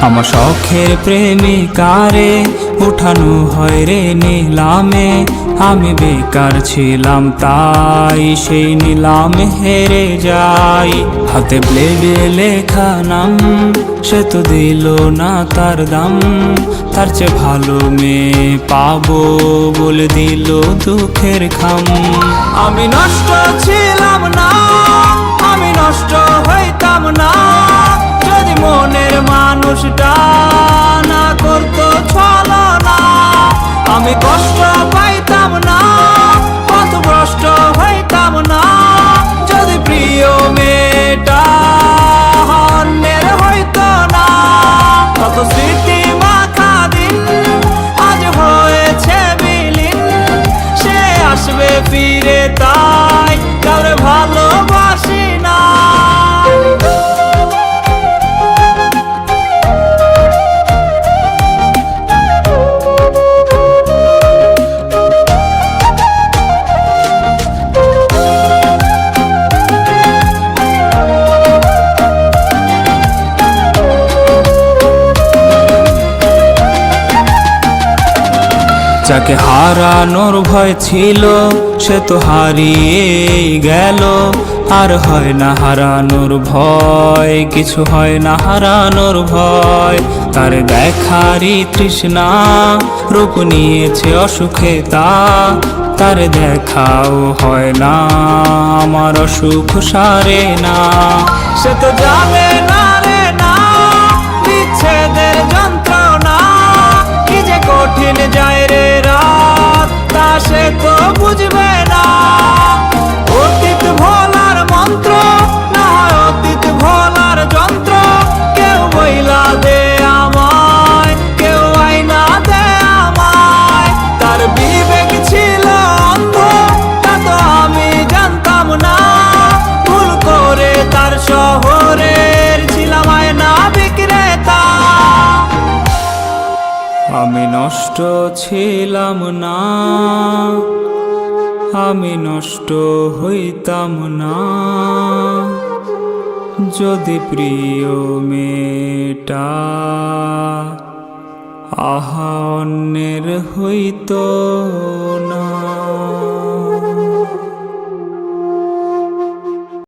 আমার শখের প্রেমিকারে উঠানো হয় রে নিলামে। আমি বেকার ছিলাম তাই সেই নিলামে হেরে যাই। হাতে ব্লেডে লেখা নাম, সে তো দিল না তার দাম। তার চেয়ে ভালো মেয়ে পাবো বলে দিল দুঃখের খাম। আমি নষ্ট ছিলাম না, আমি নষ্ট হইতাম না, যদি মনের মানুষটা না করতো ছলনা। আমি কষ্ট পাইতাম না, পথভ্রষ্ট হইতাম না, যদি প্রিয় মেয়েটা অন্যের হইতো না। কত স্মৃতি মাখা দিন আজ হয়েছে বিলীন, সে আসবে ফিরে তাই কাউরে ভালোবাসি না। যাকে হারানোর ভয় ছিল সে তো হারিয়েই গেল। আর হয় না হারানোর ভয়, কিছু হয় না হারানোর ভয়। তার দেখারই তৃষ্ণা রূপ নিয়েছে অসুখে তা। তার দেখাও হয় না আমার অসুখ সারে না। সে তো জানে না রে না বিচ্ছেদের যন্ত্রণা, কি যে কঠিন যায় রে রাত তা সে তো বুঝবে না। অতীত ভোলার মন্ত্র না হয় অতীত ভোলার যন্ত্র, কেউ বইলা দে আমায়, কেউ আইনা দে আমায়। তার বিবেক ছিল অন্ধ তা তো আমি জানতাম না, ভুল করে তার শহরের ছিলাম আয়না বিক্রেতা। আমি নষ্ট ছিলাম না, আমি নষ্ট হইতাম না, যদি প্রিয় মেয়েটা আহা অন্যের হইতো না।